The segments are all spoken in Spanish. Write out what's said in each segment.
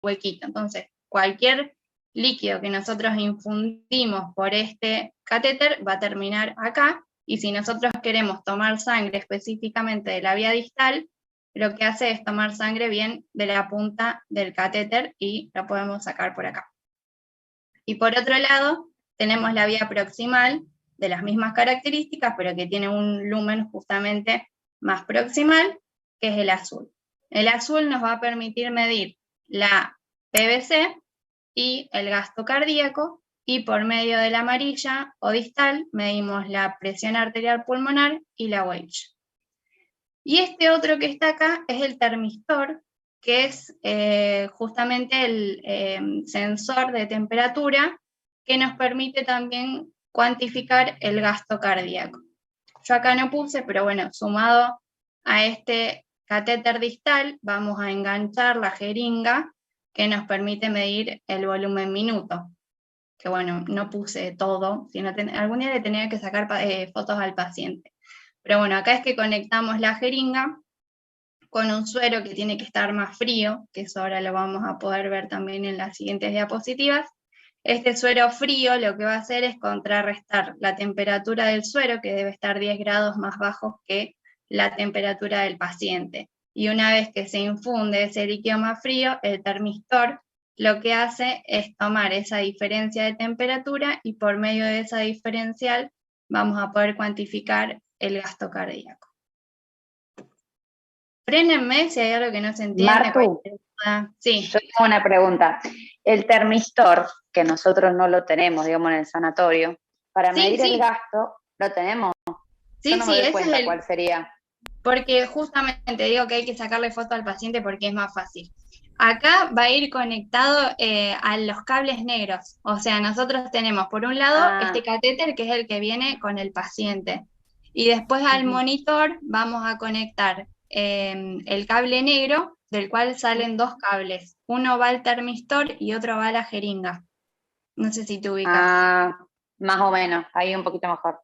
huequito. Entonces, cualquier líquido que nosotros infundimos por este catéter va a terminar acá, y si nosotros queremos tomar sangre específicamente de la vía distal, lo que hace es tomar sangre bien de la punta del catéter y lo podemos sacar por acá. Y por otro lado, tenemos la vía proximal, de las mismas características, pero que tiene un lumen justamente más proximal, que es el azul. El azul nos va a permitir medir la PVC y el gasto cardíaco, y por medio de la amarilla o distal medimos la presión arterial pulmonar y la Welch. Y este otro que está acá es el termistor, que es justamente el sensor de temperatura que nos permite también cuantificar el gasto cardíaco. Yo acá no puse, pero bueno, sumado a este catéter distal, vamos a enganchar la jeringa que nos permite medir el volumen minuto. Que bueno, no puse todo, sino algún día le tenía que sacar fotos al paciente. Pero bueno, acá es que conectamos la jeringa con un suero que tiene que estar más frío, que eso ahora lo vamos a poder ver también en las siguientes diapositivas. Este suero frío lo que va a hacer es contrarrestar la temperatura del suero, que debe estar 10 grados más bajo que la temperatura del paciente. Y una vez que se infunde ese líquido más frío, el termistor lo que hace es tomar esa diferencia de temperatura, y por medio de esa diferencial vamos a poder cuantificar el gasto cardíaco. Frénenme si hay algo que no se entiende. Martu, sí. Yo tengo una pregunta. El termistor, que nosotros no lo tenemos, digamos, en el sanatorio, para medir el gasto, ¿lo tenemos? Sí, Yo no me doy cuenta cuál sería. Porque justamente digo que hay que sacarle foto al paciente porque es más fácil. Acá va a ir conectado a los cables negros. O sea, nosotros tenemos por un lado este catéter, que es el que viene con el paciente. Y después al monitor vamos a conectar el cable negro, del cual salen dos cables. Uno va al termistor y otro va a la jeringa. No sé si te ubicas. Más o menos, ahí un poquito mejor.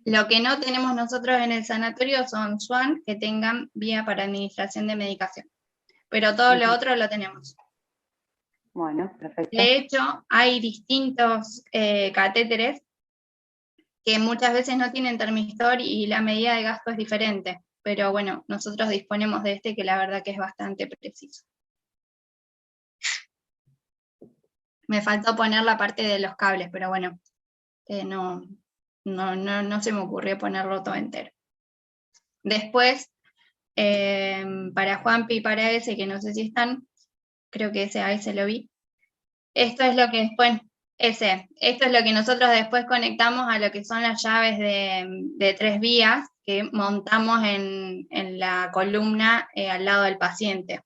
Lo que no tenemos nosotros en el sanatorio son SWAN que tengan vía para administración de medicación. Pero todo lo otro lo tenemos. Bueno, perfecto. De hecho, hay distintos catéteres que muchas veces no tienen termistor y la medida de gasto es diferente. Pero bueno, nosotros disponemos de este que la verdad que es bastante preciso. Me faltó poner la parte de los cables, pero bueno, no se me ocurrió ponerlo todo entero. Después, para Juanpi y para ese, que no sé si están, creo que ese a ese lo vi. Esto es lo que después, esto es lo que nosotros después conectamos a lo que son las llaves de 3 vías que montamos en la columna al lado del paciente.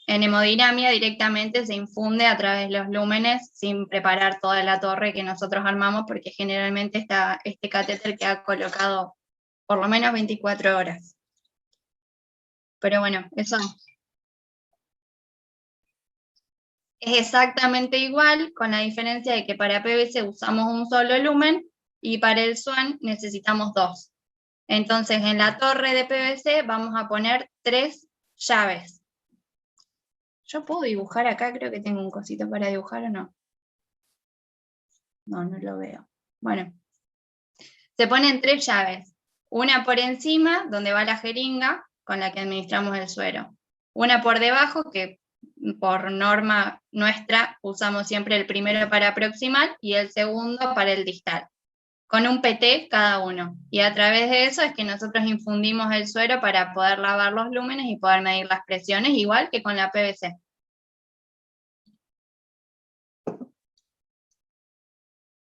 En hemodinamia directamente se infunde a través de los lúmenes sin preparar toda la torre que nosotros armamos, porque generalmente este catéter queda colocado por lo menos 24 horas. Pero bueno, eso es exactamente igual, con la diferencia de que para PVC usamos un solo lumen y para el SWAN necesitamos 2. Entonces en la torre de PVC vamos a poner 3 llaves. ¿Yo puedo dibujar acá? Creo que tengo un cosito para dibujar, ¿o no? No lo veo. Bueno, se ponen 3 llaves. Una por encima, donde va la jeringa, con la que administramos el suero. Una por debajo, que por norma nuestra usamos siempre el primero para proximal y el segundo para el distal, con un PT cada uno. Y a través de eso es que nosotros infundimos el suero para poder lavar los lúmenes y poder medir las presiones, igual que con la PVC.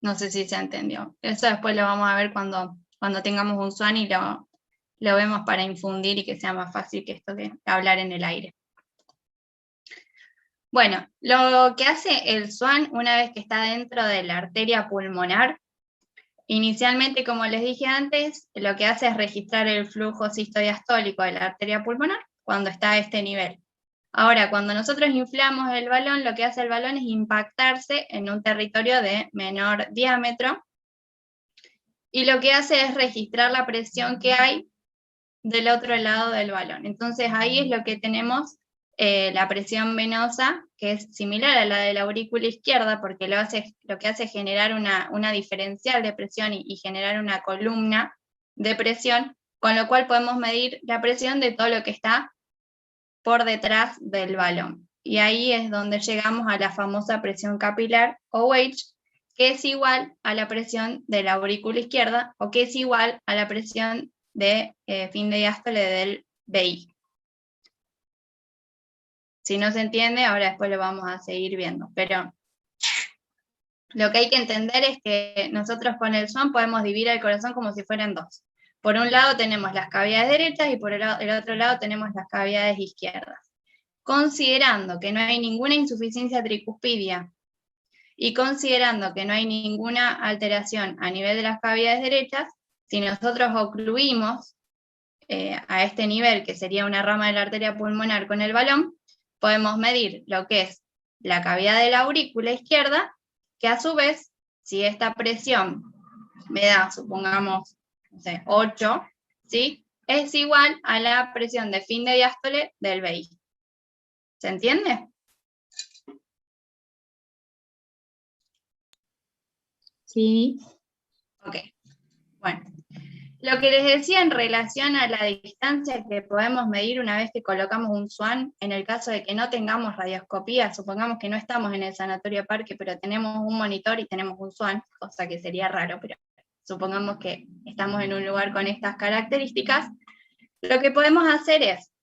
No sé si se entendió. Eso después lo vamos a ver cuando tengamos un SWAN y lo vemos para infundir y que sea más fácil que esto de hablar en el aire. Bueno, lo que hace el SWAN una vez que está dentro de la arteria pulmonar, inicialmente, como les dije antes, lo que hace es registrar el flujo sistodiastólico de la arteria pulmonar cuando está a este nivel. Ahora, cuando nosotros inflamos el balón, lo que hace el balón es impactarse en un territorio de menor diámetro, y lo que hace es registrar la presión que hay del otro lado del balón. Entonces ahí es lo que tenemos la presión venosa, que es similar a la de la aurícula izquierda, porque lo que hace es generar una diferencial de presión y generar una columna de presión, con lo cual podemos medir la presión de todo lo que está por detrás del balón. Y ahí es donde llegamos a la famosa presión capilar, OH, que es igual a la presión de la aurícula izquierda, o que es igual a la presión de fin de diástole del BI. Si no se entiende, ahora después lo vamos a seguir viendo, pero lo que hay que entender es que nosotros con el SWAN podemos dividir el corazón como si fueran dos. Por un lado tenemos las cavidades derechas y por el otro lado tenemos las cavidades izquierdas. Considerando que no hay ninguna insuficiencia tricuspidia y considerando que no hay ninguna alteración a nivel de las cavidades derechas, si nosotros ocluimos a este nivel, que sería una rama de la arteria pulmonar con el balón, podemos medir lo que es la cavidad de la aurícula izquierda, que a su vez, si esta presión me da, supongamos, no sé, 8, ¿sí? Es igual a la presión de fin de diástole del BI. ¿Se entiende? Sí. Ok, bueno. Lo que les decía en relación a la distancia que podemos medir una vez que colocamos un SWAN, en el caso de que no tengamos radioscopía, supongamos que no estamos en el Sanatorio Parque, pero tenemos un monitor y tenemos un SWAN, cosa que sería raro, pero supongamos que estamos en un lugar con estas características, lo que podemos hacer es,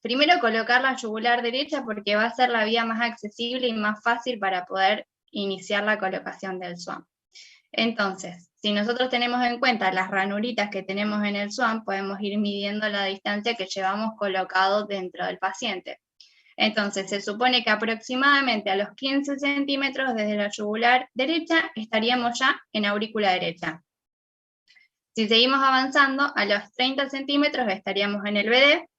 primero colocar la yugular derecha porque va a ser la vía más accesible y más fácil para poder iniciar la colocación del SWAN. Entonces, si nosotros tenemos en cuenta las ranuritas que tenemos en el SWAN, podemos ir midiendo la distancia que llevamos colocado dentro del paciente. Entonces, se supone que aproximadamente a los 15 centímetros desde la yugular derecha estaríamos ya en aurícula derecha. Si seguimos avanzando, a los 30 centímetros estaríamos en el BD,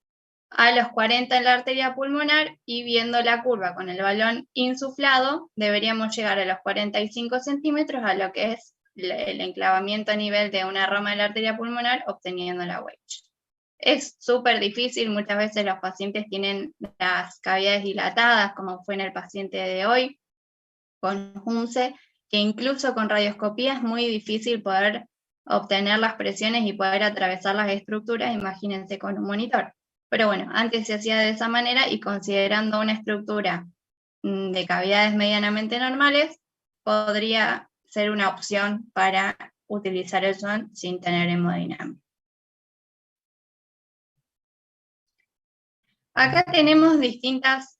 a los 40 en la arteria pulmonar y viendo la curva con el balón insuflado, deberíamos llegar a los 45 centímetros a lo que es el enclavamiento a nivel de una rama de la arteria pulmonar, obteniendo la wedge. Es súper difícil, muchas veces los pacientes tienen las cavidades dilatadas, como fue en el paciente de hoy, con Junce, que incluso con radioscopía es muy difícil poder obtener las presiones y poder atravesar las estructuras, imagínense con un monitor. Pero bueno, antes se hacía de esa manera y considerando una estructura de cavidades medianamente normales, podría ser una opción para utilizar el SWAN sin tener hemodinámica. Acá tenemos distintas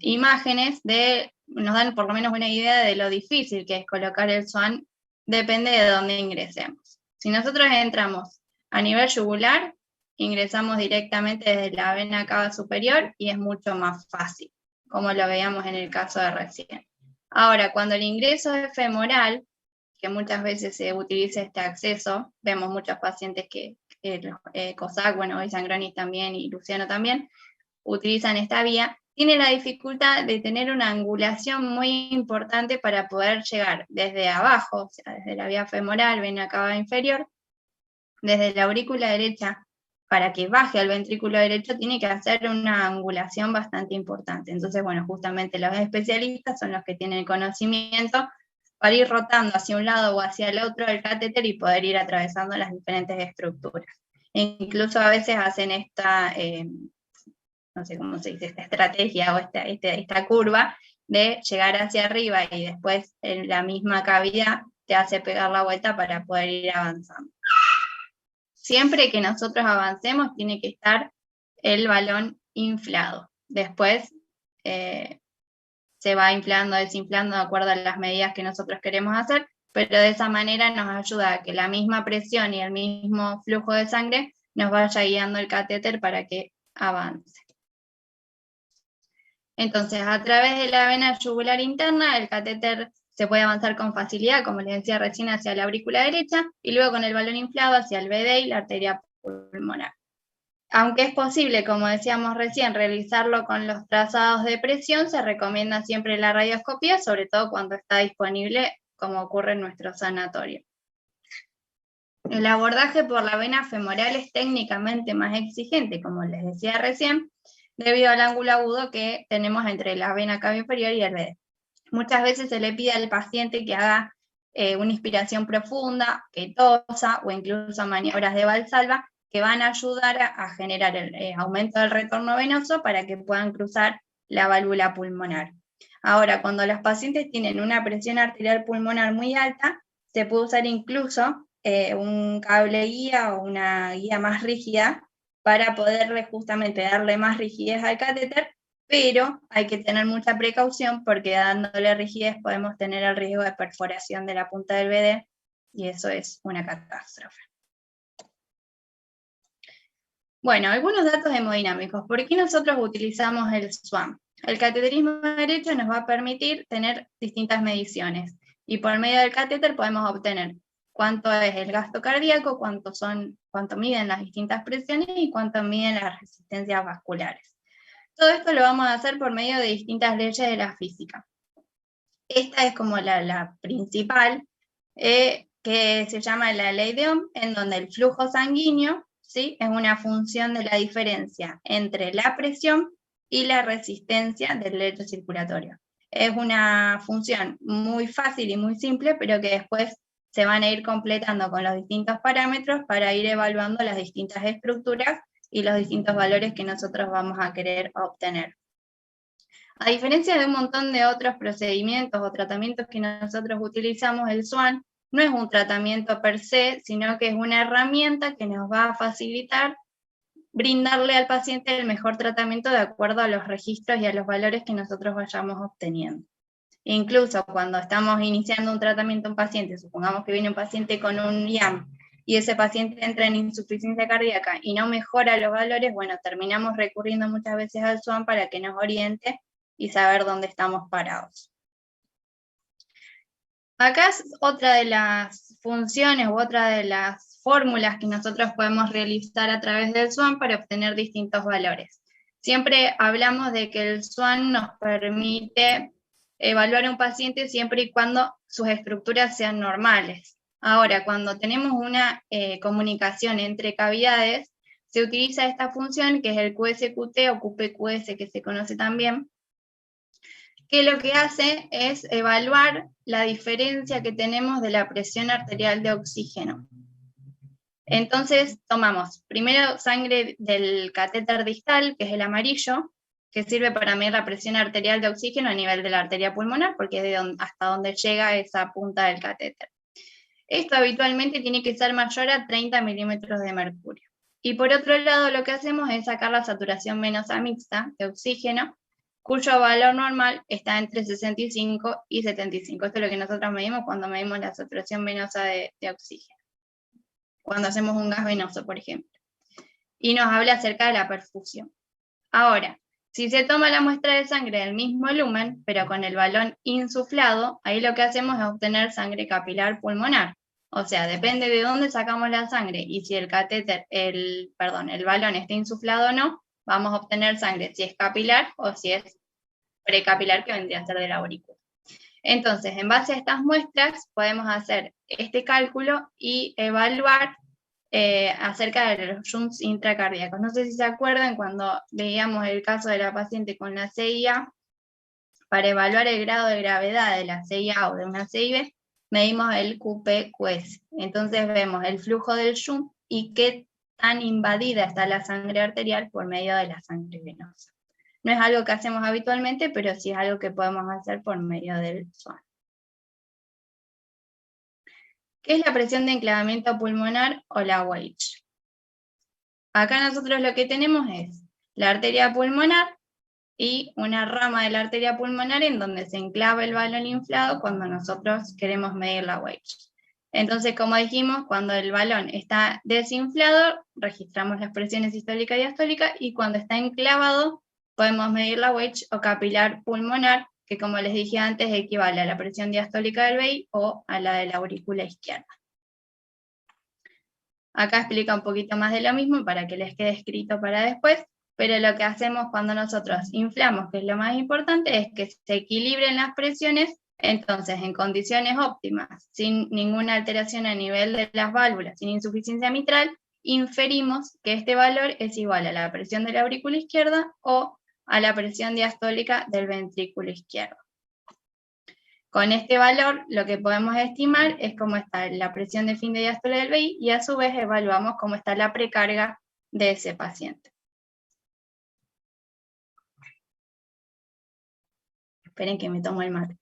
imágenes nos dan por lo menos una idea de lo difícil que es colocar el SWAN, depende de dónde ingresemos. Si nosotros entramos a nivel yugular, ingresamos directamente desde la vena cava superior y es mucho más fácil, como lo veíamos en el caso de recién. Ahora, cuando el ingreso es femoral, que muchas veces se utiliza este acceso, vemos muchos pacientes que COSAC, bueno, hoy Sangronis también y Luciano también, utilizan esta vía, tiene la dificultad de tener una angulación muy importante para poder llegar desde abajo, o sea, desde la vía femoral, vena cava inferior, desde la aurícula derecha, para que baje al ventrículo derecho, tiene que hacer una angulación bastante importante. Entonces, bueno, justamente los especialistas son los que tienen el conocimiento para ir rotando hacia un lado o hacia el otro del catéter y poder ir atravesando las diferentes estructuras. E incluso a veces hacen esta, no sé cómo se dice, esta estrategia o esta curva de llegar hacia arriba y después en la misma cavidad te hace pegar la vuelta para poder ir avanzando. Siempre que nosotros avancemos tiene que estar el balón inflado. Después se va inflando, desinflando de acuerdo a las medidas que nosotros queremos hacer, pero de esa manera nos ayuda a que la misma presión y el mismo flujo de sangre nos vaya guiando el catéter para que avance. Entonces, a través de la vena yugular interna, el catéter se puede avanzar con facilidad, como les decía recién, hacia la aurícula derecha, y luego con el balón inflado hacia el BD y la arteria pulmonar. Aunque es posible, como decíamos recién, realizarlo con los trazados de presión, se recomienda siempre la radioscopía, sobre todo cuando está disponible, como ocurre en nuestro sanatorio. El abordaje por la vena femoral es técnicamente más exigente, como les decía recién, debido al ángulo agudo que tenemos entre la vena cava inferior y el BD. Muchas veces se le pide al paciente que haga una inspiración profunda, que tosa, o incluso maniobras de valsalva, que van a ayudar a generar el aumento del retorno venoso para que puedan cruzar la válvula pulmonar. Ahora, cuando los pacientes tienen una presión arterial pulmonar muy alta, se puede usar incluso un cable guía o una guía más rígida para poder justamente darle más rigidez al catéter, pero hay que tener mucha precaución porque dándole rigidez podemos tener el riesgo de perforación de la punta del BD y eso es una catástrofe. Bueno, algunos datos hemodinámicos. ¿Por qué nosotros utilizamos el SWAM? El cateterismo derecho nos va a permitir tener distintas mediciones y por medio del catéter podemos obtener cuánto es el gasto cardíaco, cuánto miden las distintas presiones y cuánto miden las resistencias vasculares. Todo esto lo vamos a hacer por medio de distintas leyes de la física. Esta es como la principal, que se llama la ley de Ohm, en donde el flujo sanguíneo, ¿sí?, es una función de la diferencia entre la presión y la resistencia del lecho circulatorio. Es una función muy fácil y muy simple, pero que después se van a ir completando con los distintos parámetros para ir evaluando las distintas estructuras y los distintos valores que nosotros vamos a querer obtener. A diferencia de un montón de otros procedimientos o tratamientos que nosotros utilizamos, el SWAN no es un tratamiento per se, sino que es una herramienta que nos va a facilitar brindarle al paciente el mejor tratamiento de acuerdo a los registros y a los valores que nosotros vayamos obteniendo. Incluso cuando estamos iniciando un tratamiento a un paciente, supongamos que viene un paciente con un IAM y ese paciente entra en insuficiencia cardíaca y no mejora los valores, bueno, terminamos recurriendo muchas veces al SWAN para que nos oriente y saber dónde estamos parados. Acá es otra de las funciones u otra de las fórmulas que nosotros podemos realizar a través del SWAN para obtener distintos valores. Siempre hablamos de que el SWAN nos permite evaluar a un paciente siempre y cuando sus estructuras sean normales. Ahora, cuando tenemos una comunicación entre cavidades, se utiliza esta función que es el QSQT o QPQS, que se conoce también, que lo que hace es evaluar la diferencia que tenemos de la presión arterial de oxígeno. Entonces tomamos primero sangre del catéter distal, que es el amarillo, que sirve para medir la presión arterial de oxígeno a nivel de la arteria pulmonar, porque es de hasta donde llega esa punta del catéter. Esto habitualmente tiene que ser mayor a 30 milímetros de mercurio. Y por otro lado, lo que hacemos es sacar la saturación venosa mixta de oxígeno, cuyo valor normal está entre 65 y 75. Esto es lo que nosotros medimos cuando medimos la saturación venosa de oxígeno, cuando hacemos un gas venoso, por ejemplo. Y nos habla acerca de la perfusión. Ahora, si se toma la muestra de sangre del mismo lumen, pero con el balón insuflado, ahí lo que hacemos es obtener sangre capilar pulmonar. O sea, depende de dónde sacamos la sangre y si el catéter, el balón está insuflado o no, vamos a obtener sangre si es capilar o si es precapilar, que vendría a ser de la aurícula. Entonces, en base a estas muestras, podemos hacer este cálculo y evaluar acerca de los shunts intracardíacos. No sé si se acuerdan cuando veíamos el caso de la paciente con la CIA, para evaluar el grado de gravedad de la CIA o de una CIB, medimos el QPQS. Entonces vemos el flujo del shunt y qué tan invadida está la sangre arterial por medio de la sangre venosa. No es algo que hacemos habitualmente, pero sí es algo que podemos hacer por medio del SWAN. ¿Qué es la presión de enclavamiento pulmonar o la WAICH? Acá nosotros lo que tenemos es la arteria pulmonar y una rama de la arteria pulmonar en donde se enclava el balón inflado cuando nosotros queremos medir la WAICH. Entonces, como dijimos, cuando el balón está desinflado, registramos las presiones sistólica y diastólica, y cuando está enclavado, podemos medir la WAICH o capilar pulmonar, que como les dije antes, equivale a la presión diastólica del VI o a la de la aurícula izquierda. Acá explica un poquito más de lo mismo para que les quede escrito para después, pero lo que hacemos cuando nosotros inflamos, que es lo más importante, es que se equilibren las presiones Entonces, en condiciones óptimas, sin ninguna alteración a nivel de las válvulas, sin insuficiencia mitral, inferimos que este valor es igual a la presión de la aurícula izquierda o a la presión diastólica del ventrículo izquierdo. Con este valor, lo que podemos estimar es cómo está la presión de fin de diástole del VI y a su vez evaluamos cómo está la precarga de ese paciente. Esperen que me tomo el mate.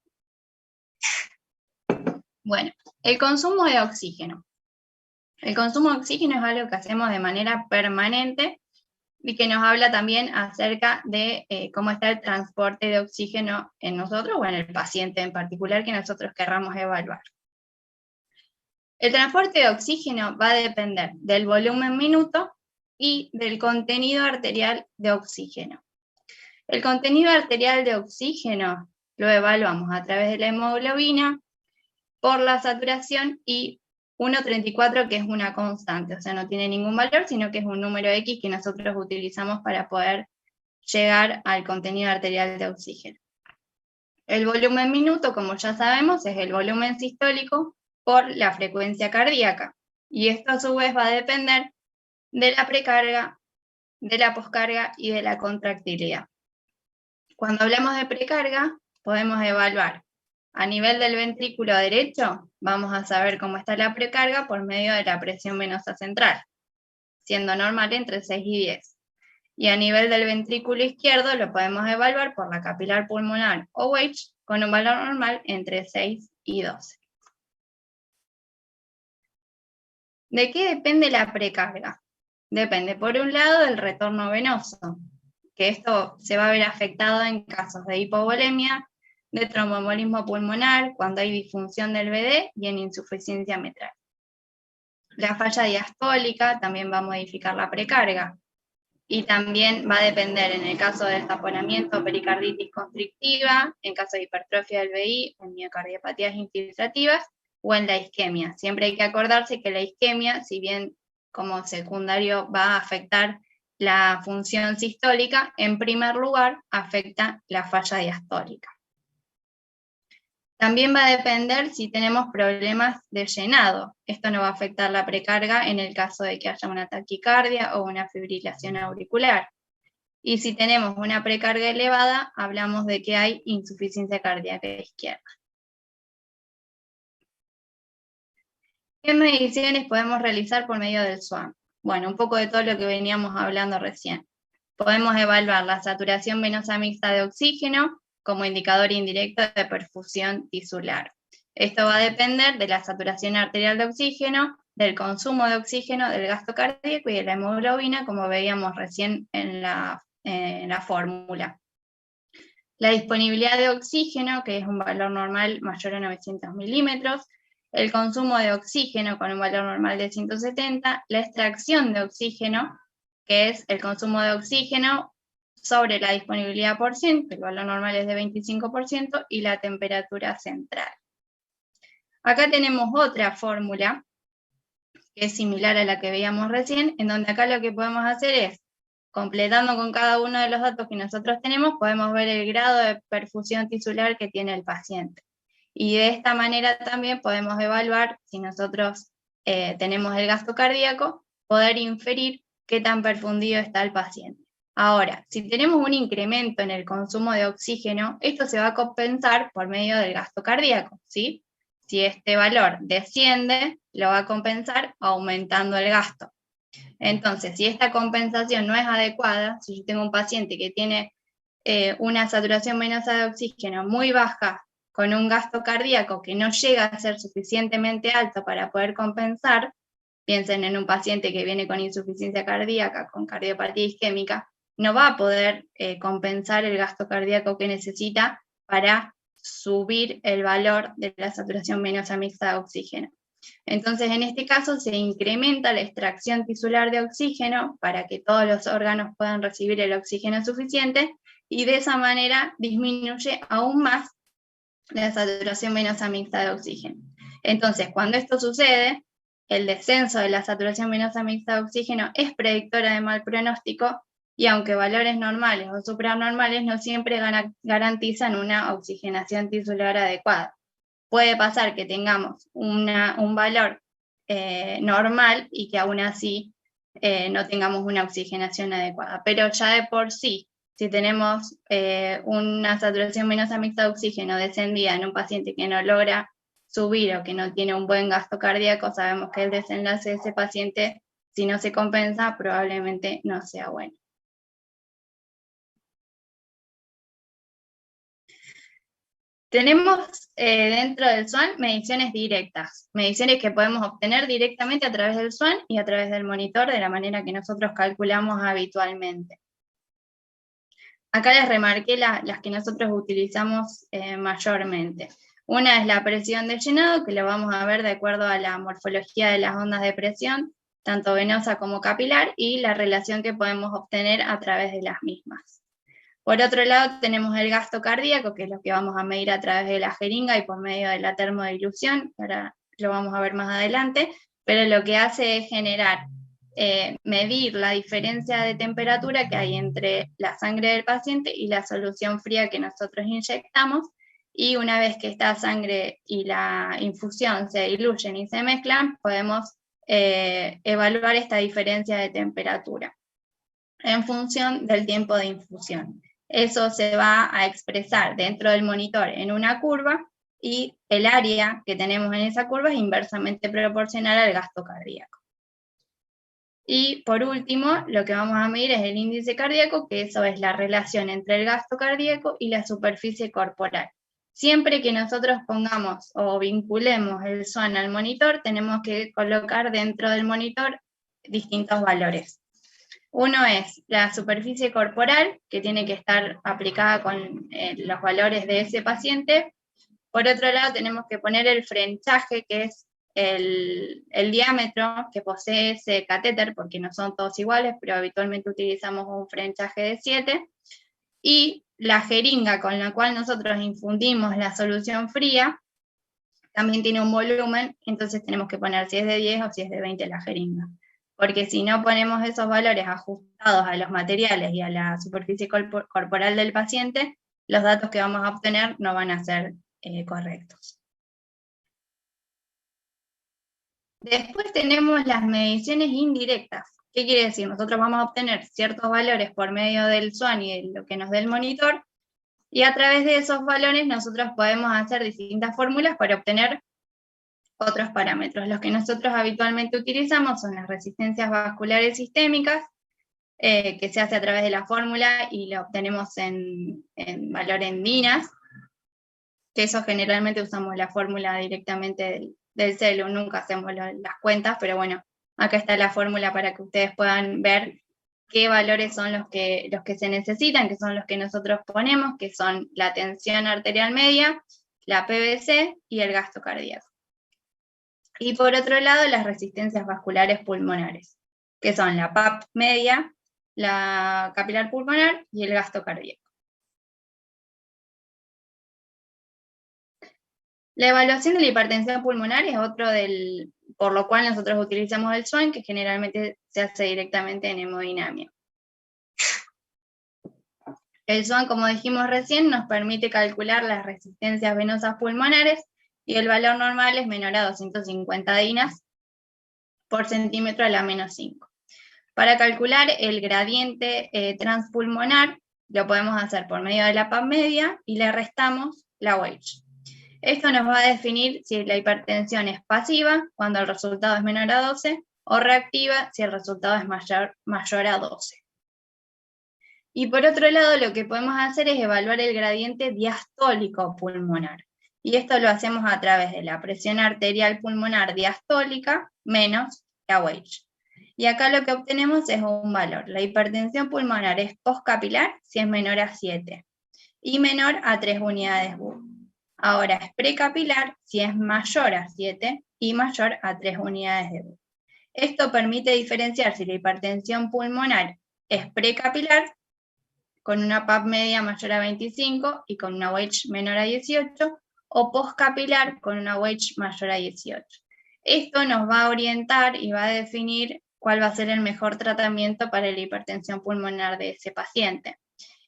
Bueno, el consumo de oxígeno. El consumo de oxígeno es algo que hacemos de manera permanente y que nos habla también acerca de cómo está el transporte de oxígeno en nosotros o en el paciente en particular que nosotros querramos evaluar. El transporte de oxígeno va a depender del volumen minuto y del contenido arterial de oxígeno. El contenido arterial de oxígeno lo evaluamos a través de la hemoglobina, por la saturación y 1,34 que es una constante, o sea, no tiene ningún valor, sino que es un número X que nosotros utilizamos para poder llegar al contenido arterial de oxígeno. El volumen minuto, como ya sabemos, es el volumen sistólico por la frecuencia cardíaca, y esto a su vez va a depender de la precarga, de la poscarga y de la contractilidad. Cuando hablamos de precarga, podemos evaluar a nivel del ventrículo derecho, vamos a saber cómo está la precarga por medio de la presión venosa central, siendo normal entre 6 y 10. Y a nivel del ventrículo izquierdo lo podemos evaluar por la capilar pulmonar o Wedge con un valor normal entre 6 y 12. ¿De qué depende la precarga? Depende, por un lado, del retorno venoso, que esto se va a ver afectado en casos de hipovolemia, de tromboembolismo pulmonar, cuando hay disfunción del VD y en insuficiencia mitral. La falla diastólica también va a modificar la precarga y también va a depender en el caso del taponamiento o pericarditis constrictiva, en caso de hipertrofia del VI, en miocardiopatías infiltrativas o en la isquemia. Siempre hay que acordarse que la isquemia, si bien como secundario va a afectar la función sistólica, en primer lugar afecta la falla diastólica. También va a depender si tenemos problemas de llenado. Esto no va a afectar la precarga en el caso de que haya una taquicardia o una fibrilación auricular. Y si tenemos una precarga elevada, hablamos de que hay insuficiencia cardíaca izquierda. ¿Qué mediciones podemos realizar por medio del SWAM? Bueno, un poco de todo lo que veníamos hablando recién. Podemos evaluar la saturación venosa mixta de oxígeno como indicador indirecto de perfusión tisular. Esto va a depender de la saturación arterial de oxígeno, del consumo de oxígeno, del gasto cardíaco y de la hemoglobina, como veíamos recién en la fórmula. La disponibilidad de oxígeno, que es un valor normal mayor a 900 milímetros, el consumo de oxígeno con un valor normal de 170, la extracción de oxígeno, que es el consumo de oxígeno sobre la disponibilidad por cien, que el valor normal es de 25%, y la temperatura central. Acá tenemos otra fórmula, que es similar a la que veíamos recién, en donde acá lo que podemos hacer es, completando con cada uno de los datos que nosotros tenemos, podemos ver el grado de perfusión tisular que tiene el paciente. Y de esta manera también podemos evaluar, si nosotros tenemos el gasto cardíaco, poder inferir qué tan perfundido está el paciente. Ahora, si tenemos un incremento en el consumo de oxígeno, esto se va a compensar por medio del gasto cardíaco, ¿sí? Si este valor desciende, lo va a compensar aumentando el gasto. Entonces, si esta compensación no es adecuada, si yo tengo un paciente que tiene una saturación venosa de oxígeno muy baja, con un gasto cardíaco que no llega a ser suficientemente alto para poder compensar, piensen en un paciente que viene con insuficiencia cardíaca, con cardiopatía isquémica, no va a poder compensar el gasto cardíaco que necesita para subir el valor de la saturación venosa mixta de oxígeno. Entonces, en este caso, se incrementa la extracción tisular de oxígeno para que todos los órganos puedan recibir el oxígeno suficiente y de esa manera disminuye aún más la saturación venosa mixta de oxígeno. Entonces, cuando esto sucede, el descenso de la saturación venosa mixta de oxígeno es predictora de mal pronóstico y aunque valores normales o supranormales no siempre garantizan una oxigenación tisular adecuada. Puede pasar que tengamos un valor normal y que aún así no tengamos una oxigenación adecuada, pero ya de por sí, si tenemos una saturación venosa mixta de oxígeno descendida en un paciente que no logra subir o que no tiene un buen gasto cardíaco, sabemos que el desenlace de ese paciente, si no se compensa, probablemente no sea bueno. Tenemos dentro del SWAN mediciones directas, mediciones que podemos obtener directamente a través del SWAN y a través del monitor de la manera que nosotros calculamos habitualmente. Acá les remarqué las que nosotros utilizamos mayormente. Una es la presión de llenado, que lo vamos a ver de acuerdo a la morfología de las ondas de presión, tanto venosa como capilar, y la relación que podemos obtener a través de las mismas. Por otro lado, tenemos el gasto cardíaco, que es lo que vamos a medir a través de la jeringa y por medio de la termodilución, ahora lo vamos a ver más adelante, pero lo que hace es generar, medir la diferencia de temperatura que hay entre la sangre del paciente y la solución fría que nosotros inyectamos, y una vez que esta sangre y la infusión se diluyen y se mezclan, podemos evaluar esta diferencia de temperatura en función del tiempo de infusión. Eso se va a expresar dentro del monitor en una curva y el área que tenemos en esa curva es inversamente proporcional al gasto cardíaco. Y por último, lo que vamos a medir es el índice cardíaco, que eso es la relación entre el gasto cardíaco y la superficie corporal. Siempre que nosotros pongamos o vinculemos el SWAN al monitor, tenemos que colocar dentro del monitor distintos valores. Uno es la superficie corporal, que tiene que estar aplicada con los valores de ese paciente. Por otro lado, tenemos que poner el frenchaje, que es el diámetro que posee ese catéter, porque no son todos iguales, pero habitualmente utilizamos un frenchaje de 7. Y la jeringa con la cual nosotros infundimos la solución fría también tiene un volumen, entonces tenemos que poner si es de 10 o si es de 20 la jeringa. Porque si no ponemos esos valores ajustados a los materiales y a la superficie corporal del paciente, los datos que vamos a obtener no van a ser correctos. Después tenemos las mediciones indirectas. ¿Qué quiere decir? Nosotros vamos a obtener ciertos valores por medio del SWAN y de lo que nos dé el monitor, y a través de esos valores nosotros podemos hacer distintas fórmulas para obtener otros parámetros. Los que nosotros habitualmente utilizamos son las resistencias vasculares sistémicas, que se hace a través de la fórmula y lo obtenemos en valor en DINAS, que eso generalmente usamos la fórmula directamente del celu, nunca hacemos las cuentas, pero bueno, acá está la fórmula para que ustedes puedan ver qué valores son los que se necesitan, que son los que nosotros ponemos, que son la tensión arterial media, la PVC y el gasto cardíaco. Y por otro lado, las resistencias vasculares pulmonares, que son la PAP media, la capilar pulmonar y el gasto cardíaco. La evaluación de la hipertensión pulmonar es otro por lo cual nosotros utilizamos el SWAN, que generalmente se hace directamente en hemodinamia. El SWAN, como dijimos recién, nos permite calcular las resistencias venosas pulmonares y el valor normal es menor a 250 DINAS por centímetro a la menos 5. Para calcular el gradiente transpulmonar, lo podemos hacer por medio de la PAP media y le restamos la WAICH. Esto nos va a definir si la hipertensión es pasiva, cuando el resultado es menor a 12, o reactiva, si el resultado es mayor a 12. Y por otro lado, lo que podemos hacer es evaluar el gradiente diastólico pulmonar. Y esto lo hacemos a través de la presión arterial pulmonar diastólica menos la WAICH. Y acá lo que obtenemos es un valor. La hipertensión pulmonar es postcapilar si es menor a 7 y menor a 3 unidades BU. Ahora es precapilar si es mayor a 7 y mayor a 3 unidades de BU. Esto permite diferenciar si la hipertensión pulmonar es precapilar, con una PAP media mayor a 25 y con una WAICH menor a 18, o postcapilar con una WAICH mayor a 18. Esto nos va a orientar y va a definir cuál va a ser el mejor tratamiento para la hipertensión pulmonar de ese paciente.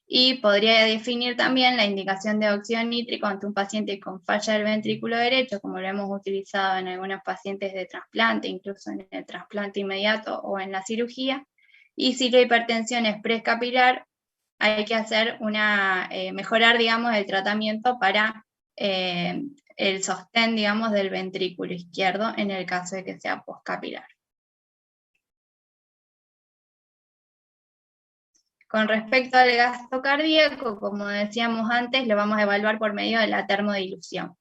Y podría definir también la indicación de óxido nítrico ante un paciente con falla del ventrículo derecho, como lo hemos utilizado en algunos pacientes de trasplante, incluso en el trasplante inmediato o en la cirugía. Y si la hipertensión es preescapular, hay que hacer mejorar, digamos, el tratamiento para el sostén, digamos, del ventrículo izquierdo en el caso de que sea poscapilar. Con respecto al gasto cardíaco, como decíamos antes, lo vamos a evaluar por medio de la termodilución.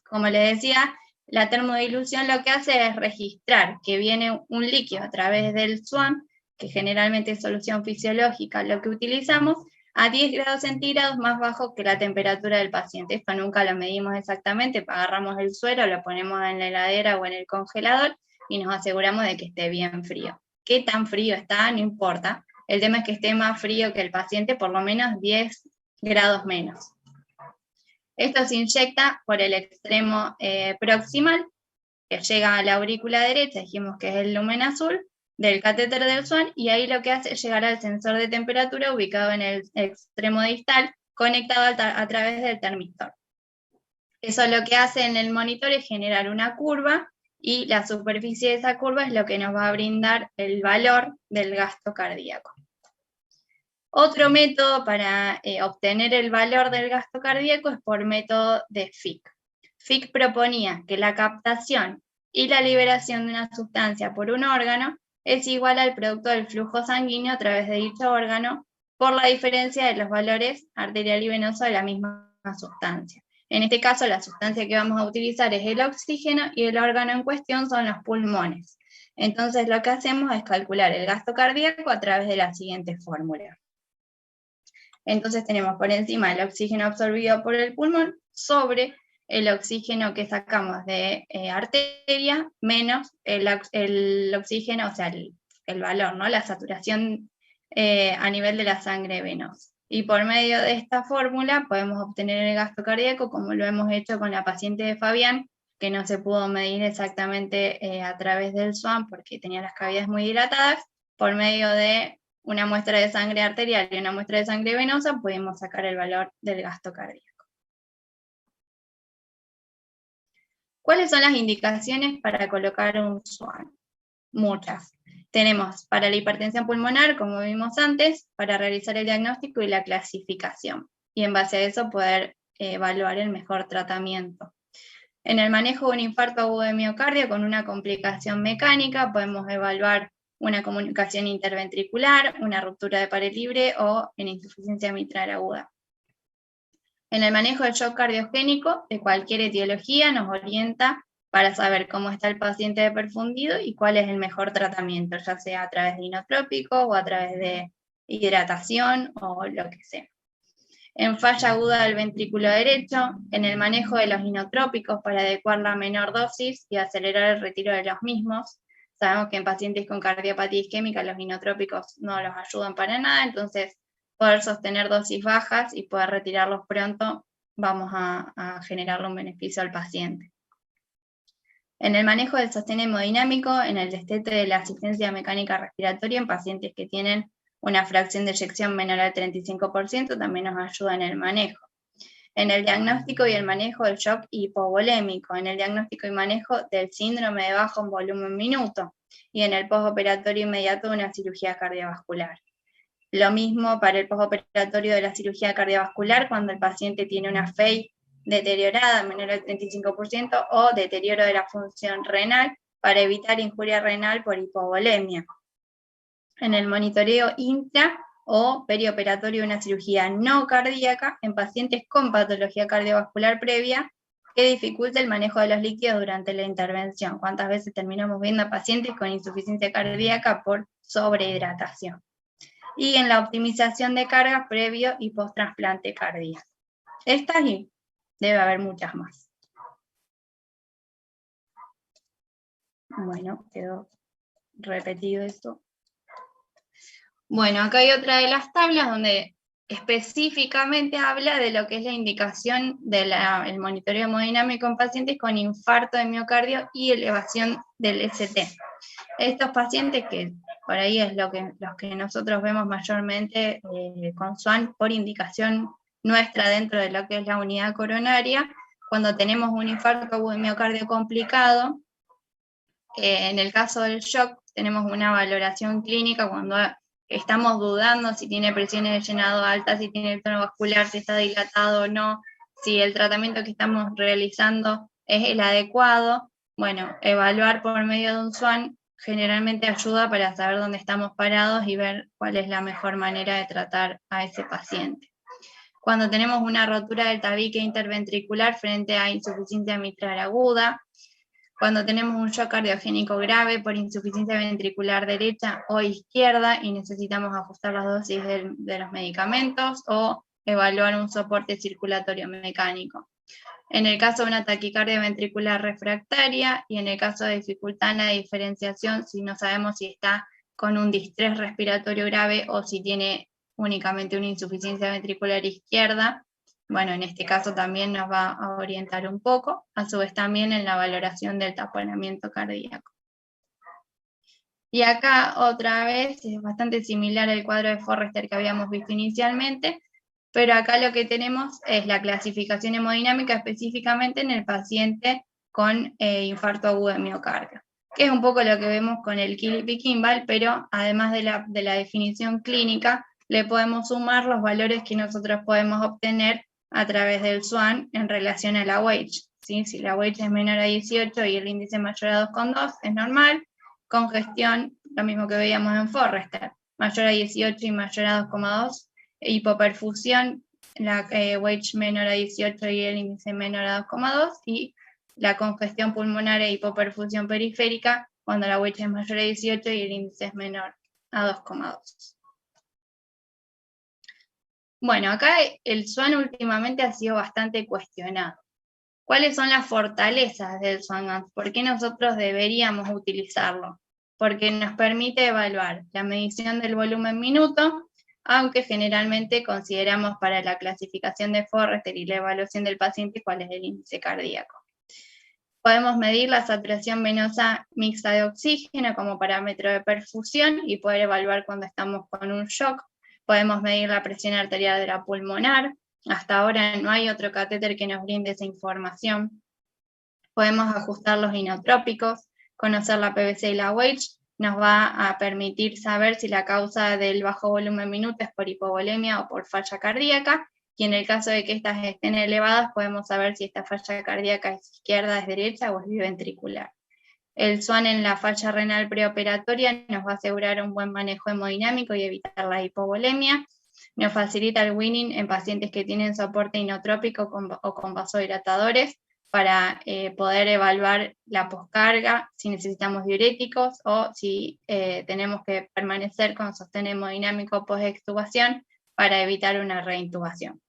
Como les decía, la termodilución lo que hace es registrar que viene un líquido a través del SWAN, que generalmente es solución fisiológica, lo que utilizamos, a 10 grados centígrados más bajo que la temperatura del paciente. Esto nunca lo medimos exactamente, agarramos el suero, lo ponemos en la heladera o en el congelador y nos aseguramos de que esté bien frío. ¿Qué tan frío está? No importa. El tema es que esté más frío que el paciente, por lo menos 10 grados menos. Esto se inyecta por el extremo proximal, que llega a la aurícula derecha, dijimos que es el lumen azul, del catéter del SWAN, y ahí lo que hace es llegar al sensor de temperatura ubicado en el extremo distal, conectado a través del termistor. Eso lo que hace en el monitor es generar una curva, y la superficie de esa curva es lo que nos va a brindar el valor del gasto cardíaco. Otro método para obtener el valor del gasto cardíaco es por método de Fick. Fick proponía que la captación y la liberación de una sustancia por un órgano es igual al producto del flujo sanguíneo a través de dicho órgano por la diferencia de los valores arterial y venoso de la misma sustancia. En este caso, la sustancia que vamos a utilizar es el oxígeno y el órgano en cuestión son los pulmones. Entonces, lo que hacemos es calcular el gasto cardíaco a través de la siguiente fórmula. Entonces tenemos por encima el oxígeno absorbido por el pulmón sobre el oxígeno que sacamos de arteria menos el oxígeno, o sea, el valor, ¿no? La saturación a nivel de la sangre venosa. Y por medio de esta fórmula podemos obtener el gasto cardíaco, como lo hemos hecho con la paciente de Fabián, que no se pudo medir exactamente a través del SWAN porque tenía las cavidades muy dilatadas. Por medio de una muestra de sangre arterial y una muestra de sangre venosa, podemos sacar el valor del gasto cardíaco. ¿Cuáles son las indicaciones para colocar un SWAN? Muchas. Tenemos para la hipertensión pulmonar, como vimos antes, para realizar el diagnóstico y la clasificación, y en base a eso poder evaluar el mejor tratamiento. En el manejo de un infarto agudo de miocardio con una complicación mecánica, podemos evaluar una comunicación interventricular, una ruptura de pared libre o en insuficiencia mitral aguda. En el manejo del shock cardiogénico de cualquier etiología nos orienta para saber cómo está el paciente de perfundido y cuál es el mejor tratamiento, ya sea a través de inotrópico o a través de hidratación o lo que sea. En falla aguda del ventrículo derecho, en el manejo de los inotrópicos para adecuar la menor dosis y acelerar el retiro de los mismos. Sabemos que en pacientes con cardiopatía isquémica los inotrópicos no los ayudan para nada, entonces poder sostener dosis bajas y poder retirarlos pronto, vamos a generarle un beneficio al paciente. En el manejo del sostén hemodinámico, en el destete de la asistencia mecánica respiratoria en pacientes que tienen una fracción de eyección menor al 35%, también nos ayuda en el manejo. En el diagnóstico y el manejo del shock hipovolémico, en el diagnóstico y manejo del síndrome de bajo en volumen minuto, y en el postoperatorio inmediato de una cirugía cardiovascular. Lo mismo para el postoperatorio de la cirugía cardiovascular cuando el paciente tiene una FEI deteriorada menor al 35% o deterioro de la función renal para evitar injuria renal por hipovolemia. En el monitoreo intra o perioperatorio de una cirugía no cardíaca en pacientes con patología cardiovascular previa que dificulta el manejo de los líquidos durante la intervención. ¿Cuántas veces terminamos viendo a pacientes con insuficiencia cardíaca por sobrehidratación? Y en la optimización de cargas previo y post-trasplante cardíaco. Estas y debe haber muchas más. Bueno, quedó repetido esto. Bueno, acá hay otra de las tablas donde específicamente habla de lo que es la indicación del monitoreo hemodinámico en pacientes con infarto de miocardio y elevación del ST. Estos pacientes, que por ahí es los que nosotros vemos mayormente con SWAN por indicación nuestra dentro de lo que es la unidad coronaria, cuando tenemos un infarto agudo de miocardio complicado, en el caso del shock tenemos una valoración clínica cuando estamos dudando si tiene presiones de llenado altas, si tiene el tono vascular, si está dilatado o no, si el tratamiento que estamos realizando es el adecuado. Bueno, evaluar por medio de un SWAN generalmente ayuda para saber dónde estamos parados y ver cuál es la mejor manera de tratar a ese paciente. Cuando tenemos una rotura del tabique interventricular frente a insuficiencia mitral aguda, cuando tenemos un shock cardiogénico grave por insuficiencia ventricular derecha o izquierda y necesitamos ajustar las dosis de los medicamentos o evaluar un soporte circulatorio mecánico. En el caso de una taquicardia ventricular refractaria y en el caso de dificultad en la diferenciación, si no sabemos si está con un distrés respiratorio grave o si tiene únicamente una insuficiencia ventricular izquierda, bueno, en este caso también nos va a orientar un poco, a su vez también en la valoración del taponamiento cardíaco. Y acá otra vez es bastante similar al cuadro de Forrester que habíamos visto inicialmente, pero acá lo que tenemos es la clasificación hemodinámica específicamente en el paciente con infarto agudo de miocardio, que es un poco lo que vemos con el Kilby-Kimball, pero además de la definición clínica, le podemos sumar los valores que nosotros podemos obtener a través del SWAN en relación a la WAITH. ¿Sí? Si la WAITH es menor a 18 y el índice mayor a 2,2 es normal. Congestión, lo mismo que veíamos en Forrester, mayor a 18 y mayor a 2,2. Hipoperfusión, la WAITH menor a 18 y el índice menor a 2,2. Y la congestión pulmonar e hipoperfusión periférica, cuando la WAITH es mayor a 18 y el índice es menor a 2,2. Bueno, acá el SWAN últimamente ha sido bastante cuestionado. ¿Cuáles son las fortalezas del SWAN-GANS? ¿Por qué nosotros deberíamos utilizarlo? Porque nos permite evaluar la medición del volumen minuto, aunque generalmente consideramos para la clasificación de Forrester y la evaluación del paciente cuál es el índice cardíaco. Podemos medir la saturación venosa mixta de oxígeno como parámetro de perfusión y poder evaluar cuando estamos con un shock. Podemos medir la presión arterial de la pulmonar. Hasta ahora no hay otro catéter que nos brinde esa información. Podemos ajustar los inotrópicos, conocer la PVC y la WAITH. Nos va a permitir saber si la causa del bajo volumen minuto es por hipovolemia o por falla cardíaca. Y en el caso de que estas estén elevadas, podemos saber si esta falla cardíaca es izquierda, es derecha o es biventricular. El SWAN en la falla renal preoperatoria nos va a asegurar un buen manejo hemodinámico y evitar la hipovolemia. Nos facilita el weaning en pacientes que tienen soporte inotrópico o con vasodilatadores para poder evaluar la poscarga, si necesitamos diuréticos o si tenemos que permanecer con sostén hemodinámico post-extubación para evitar una reintubación.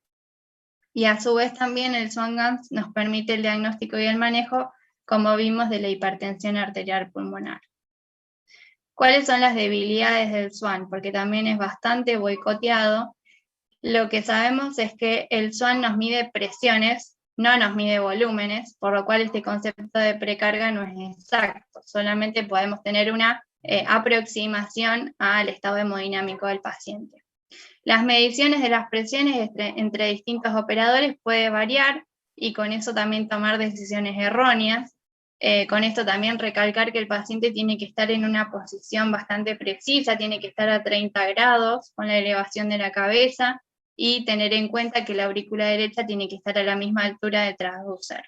Y a su vez también el SWAN-GANS nos permite el diagnóstico y el manejo, como vimos, de la hipertensión arterial pulmonar. ¿Cuáles son las debilidades del SWAN? Porque también es bastante boicoteado. Lo que sabemos es que el SWAN nos mide presiones, no nos mide volúmenes, por lo cual este concepto de precarga no es exacto. Solamente podemos tener una aproximación al estado hemodinámico del paciente. Las mediciones de las presiones entre distintos operadores puede variar y con eso también tomar decisiones erróneas. Con esto también recalcar que el paciente tiene que estar en una posición bastante precisa, tiene que estar a 30 grados con la elevación de la cabeza y tener en cuenta que la aurícula derecha tiene que estar a la misma altura del transducer.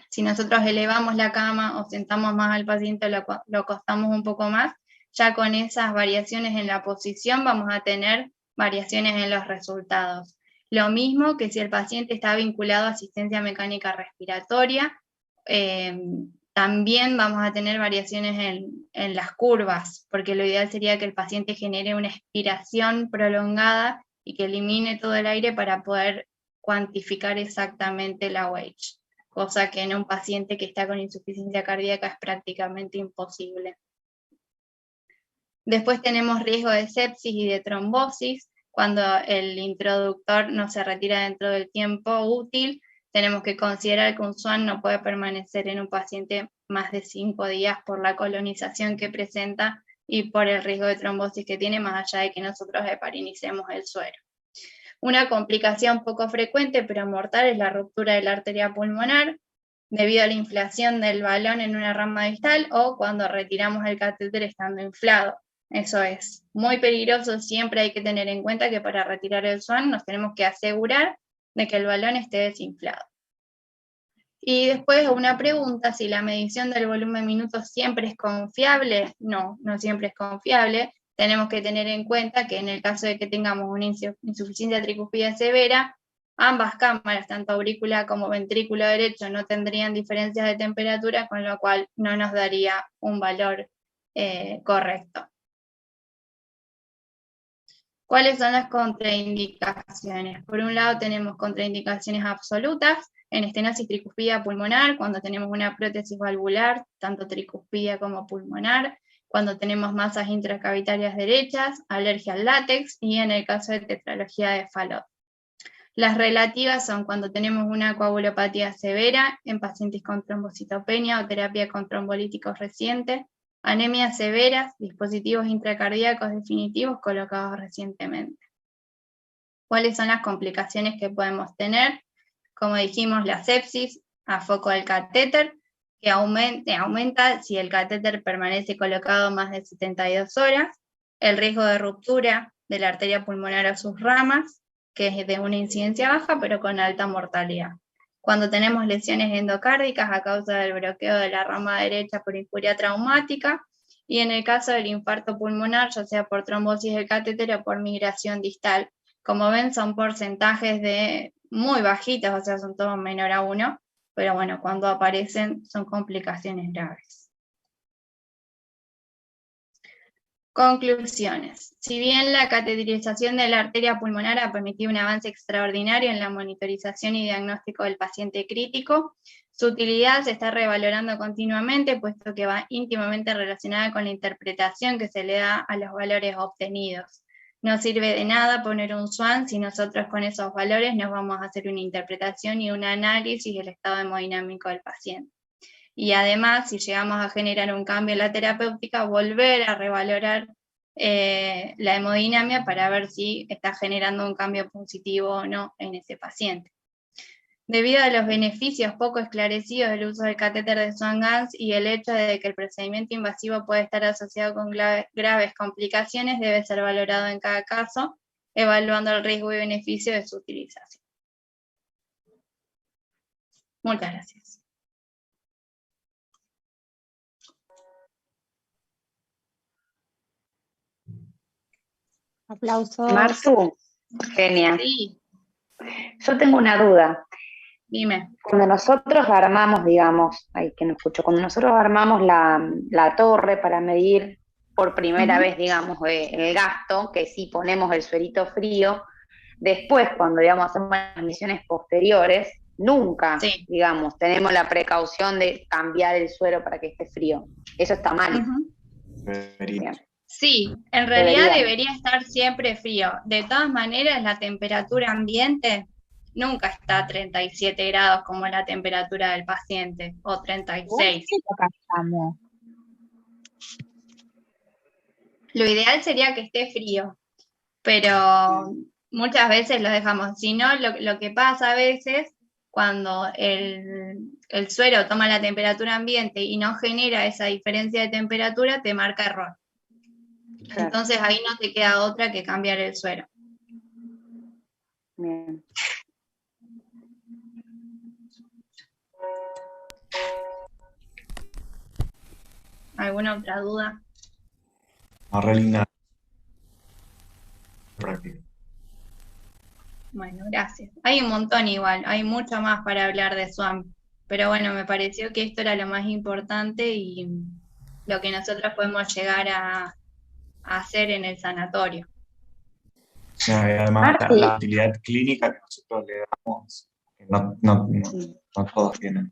Si nosotros elevamos la cama o sentamos más al paciente, lo acostamos un poco más, ya con esas variaciones en la posición vamos a tener variaciones en los resultados. Lo mismo que si el paciente está vinculado a asistencia mecánica respiratoria, también vamos a tener variaciones en las curvas, porque lo ideal sería que el paciente genere una expiración prolongada y que elimine todo el aire para poder cuantificar exactamente la WAITH, cosa que en un paciente que está con insuficiencia cardíaca es prácticamente imposible. Después tenemos riesgo de sepsis y de trombosis. Cuando el introductor no se retira dentro del tiempo útil, tenemos que considerar que un SWAN no puede permanecer en un paciente más de 5 días por la colonización que presenta y por el riesgo de trombosis que tiene, más allá de que nosotros heparinicemos el suero. Una complicación poco frecuente pero mortal es la ruptura de la arteria pulmonar debido a la inflación del balón en una rama distal o cuando retiramos el catéter estando inflado. Eso es muy peligroso, siempre hay que tener en cuenta que para retirar el SWAN nos tenemos que asegurar de que el balón esté desinflado. Y después una pregunta, si la medición del volumen minutos siempre es confiable. No, no siempre es confiable. Tenemos que tener en cuenta que en el caso de que tengamos una insuficiencia tricúspide severa, ambas cámaras, tanto aurícula como ventrículo derecho, no tendrían diferencias de temperatura, con lo cual no nos daría un valor correcto. ¿Cuáles son las contraindicaciones? Por un lado tenemos contraindicaciones absolutas, en estenosis tricúspida pulmonar, cuando tenemos una prótesis valvular, tanto tricúspida como pulmonar, cuando tenemos masas intracavitarias derechas, alergia al látex y en el caso de tetralogía de Fallot. Las relativas son cuando tenemos una coagulopatía severa en pacientes con trombocitopenia o terapia con trombolíticos recientes, anemias severas, dispositivos intracardíacos definitivos colocados recientemente. ¿Cuáles son las complicaciones que podemos tener? Como dijimos, la sepsis a foco del catéter, que aumenta si el catéter permanece colocado más de 72 horas, el riesgo de ruptura de la arteria pulmonar a sus ramas, que es de una incidencia baja pero con alta mortalidad. Cuando tenemos lesiones endocárdicas a causa del bloqueo de la rama derecha por injuria traumática, y en el caso del infarto pulmonar, ya sea por trombosis del catéter o por migración distal. Como ven, son porcentajes muy bajitos, o sea, son todos menor a 1, pero bueno, cuando aparecen son complicaciones graves. Conclusiones. Si bien la cateterización de la arteria pulmonar ha permitido un avance extraordinario en la monitorización y diagnóstico del paciente crítico, su utilidad se está revalorando continuamente, puesto que va íntimamente relacionada con la interpretación que se le da a los valores obtenidos. No sirve de nada poner un SWAN si nosotros con esos valores nos vamos a hacer una interpretación y un análisis del estado hemodinámico del paciente. Y además, si llegamos a generar un cambio en la terapéutica, volver a revalorar la hemodinamia para ver si está generando un cambio positivo o no en ese paciente. Debido a los beneficios poco esclarecidos del uso del catéter de Swan-Ganz y el hecho de que el procedimiento invasivo puede estar asociado con graves complicaciones, debe ser valorado en cada caso, evaluando el riesgo y beneficio de su utilización. Muchas gracias. Aplausos. Martu, genial. Sí. Yo tengo una duda. Dime. Cuando nosotros armamos, digamos, cuando nosotros armamos la torre para medir por primera vez, digamos, el gasto, que sí ponemos el suerito frío, después cuando, digamos, hacemos las misiones posteriores, nunca, digamos, tenemos la precaución de cambiar el suero para que esté frío. Eso está mal. Bien. Sí, en realidad debería estar siempre frío. De todas maneras, la temperatura ambiente nunca está a 37 grados como la temperatura del paciente, o 36. Lo ideal sería que esté frío, pero muchas veces lo dejamos. Si no, lo que pasa a veces, cuando el suero toma la temperatura ambiente y no genera esa diferencia de temperatura, te marca error. Claro. Entonces ahí no te queda otra que cambiar el suero. Bien. ¿Alguna otra duda? Arrelina. Práctica. Bueno, gracias. Hay un montón igual, hay mucho más para hablar de SWAN, pero bueno, me pareció que esto era lo más importante y lo que nosotros podemos llegar a hacer en el sanatorio. Sí, además, la utilidad clínica que nosotros le damos, que no todos tienen.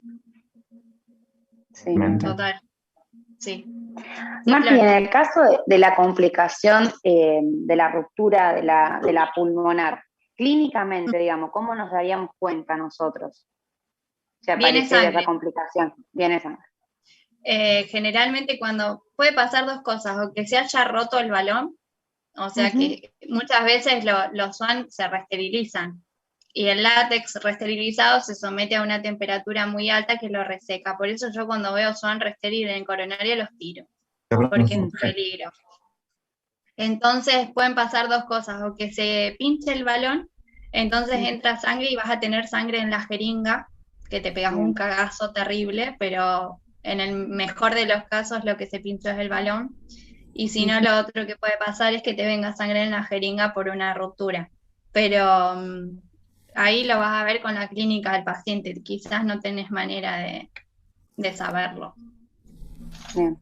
Sí, total. Sí. Marti, claro. En el caso de la complicación de la ruptura de la pulmonar, clínicamente, digamos, ¿cómo nos daríamos cuenta nosotros? Si aparece esa complicación, viene sangre. generalmente cuando puede pasar dos cosas, o que se haya roto el balón, o sea que muchas veces los swan se reesterilizan, y el látex reesterilizado se somete a una temperatura muy alta que lo reseca. Por eso yo cuando veo swan reesteriles en coronaria los tiro, porque es un peligro. Entonces pueden pasar dos cosas, o que se pinche el balón, entonces entra sangre y vas a tener sangre en la jeringa, que te pegas un cagazo terrible, pero en el mejor de los casos lo que se pinchó es el balón, y si no, lo otro que puede pasar es que te venga sangre en la jeringa por una ruptura, pero ahí lo vas a ver con la clínica del paciente, quizás no tenés manera de saberlo. Bien.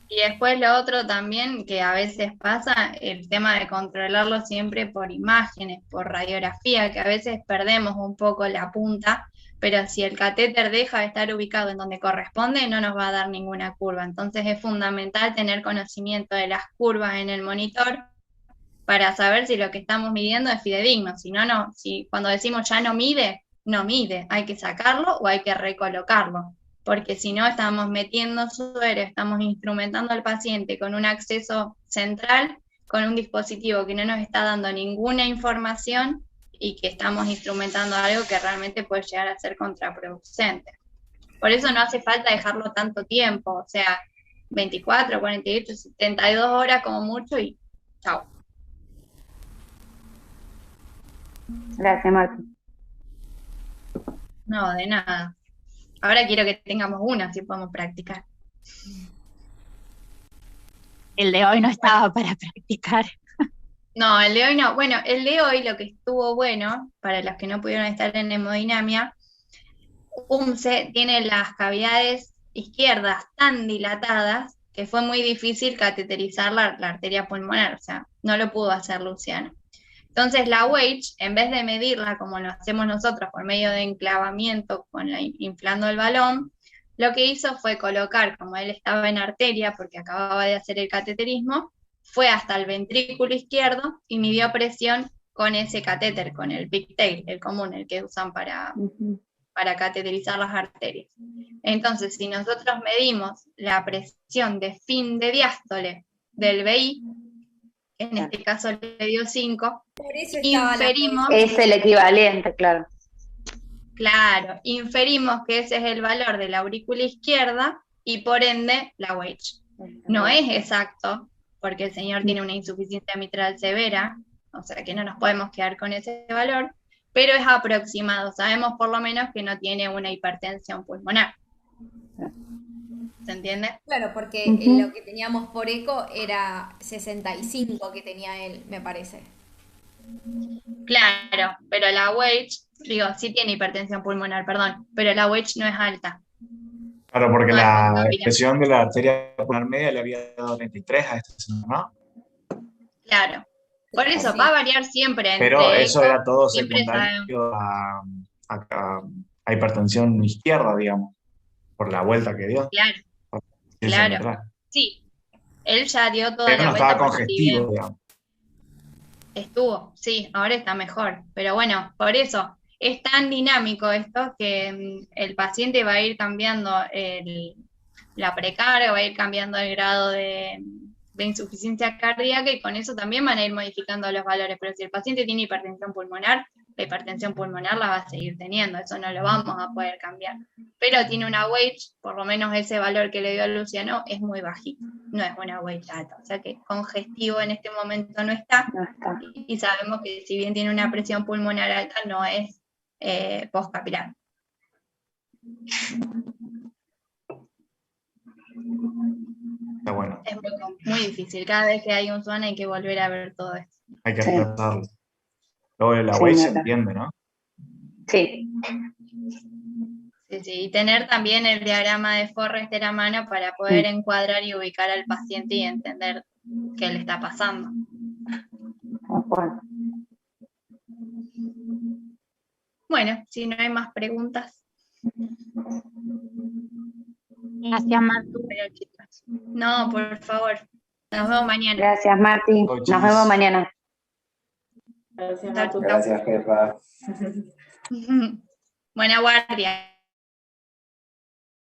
Y después lo otro también que a veces pasa, el tema de controlarlo siempre por imágenes, por radiografía, que a veces perdemos un poco la punta, pero si el catéter deja de estar ubicado en donde corresponde, no nos va a dar ninguna curva. Entonces es fundamental tener conocimiento de las curvas en el monitor para saber si lo que estamos midiendo es fidedigno. Si no, si cuando decimos ya no mide, no mide, hay que sacarlo o hay que recolocarlo, porque si no estamos metiendo suero, estamos instrumentando al paciente con un acceso central, con un dispositivo que no nos está dando ninguna información y que estamos instrumentando algo que realmente puede llegar a ser contraproducente. Por eso no hace falta dejarlo tanto tiempo, o sea, 24, 48, 72 horas como mucho y chao. Gracias, Martín. No, de nada. Ahora quiero que tengamos una, así podemos practicar. El de hoy no estaba para practicar. No, el de hoy no. Bueno, el de hoy lo que estuvo bueno, para los que no pudieron estar en hemodinamia, UMCE tiene las cavidades izquierdas tan dilatadas que fue muy difícil cateterizar la arteria pulmonar, o sea, no lo pudo hacer Luciano. Entonces la Weich, en vez de medirla como lo hacemos nosotros por medio de enclavamiento inflando el balón, lo que hizo fue colocar, como él estaba en arteria porque acababa de hacer el cateterismo, fue hasta el ventrículo izquierdo y midió presión con ese catéter, con el pigtail, el común, el que usan para cateterizar las arterias. Entonces, si nosotros medimos la presión de fin de diástole del VI, en este caso le dio 5, inferimos... Es el equivalente, claro. Claro, inferimos que ese es el valor de la aurícula izquierda y por ende la Weich. No es exacto, porque el señor tiene una insuficiencia mitral severa, o sea que no nos podemos quedar con ese valor, pero es aproximado, sabemos por lo menos que no tiene una hipertensión pulmonar. ¿Se entiende? Claro, porque lo que teníamos por eco era 65 que tenía él, me parece. Claro, pero la Weich, digo, sí tiene hipertensión pulmonar, perdón, pero la Weich no es alta. Claro, porque No, la presión de la arteria pulmonar media le había dado 33 a este señor, ¿no? Claro. Por eso va a variar siempre. Pero eso era todo siempre secundario a hipertensión izquierda, digamos, por la vuelta que dio. Claro, claro. Sí, él ya dio toda pero la no vuelta. Estaba congestivo, digamos. Estuvo, sí, ahora está mejor. Pero bueno, por eso es tan dinámico esto que el paciente va a ir cambiando la precarga, va a ir cambiando el grado de insuficiencia cardíaca y con eso también van a ir modificando los valores. Pero si el paciente tiene hipertensión pulmonar, la hipertensión pulmonar la va a seguir teniendo, eso no lo vamos a poder cambiar. Pero tiene una Weich, por lo menos ese valor que le dio a Luciano es muy bajito, no es una Weich alta, o sea que congestivo en este momento no está. Y sabemos que si bien tiene una presión pulmonar alta, no es postcapilar. Está bueno. Es muy difícil, cada vez que hay un SWAN hay que volver a ver todo esto. Hay que tratarlo. Luego la Weich se entiende, ¿no? Sí. Sí, y tener también el diagrama de Forrester a mano para poder encuadrar y ubicar al paciente y entender qué le está pasando. Bueno, si no hay más preguntas. Gracias, Martu. No, por favor. Nos vemos mañana. Gracias, Martín. Nos vemos mañana. Gracias, Jefa. Buena guardia.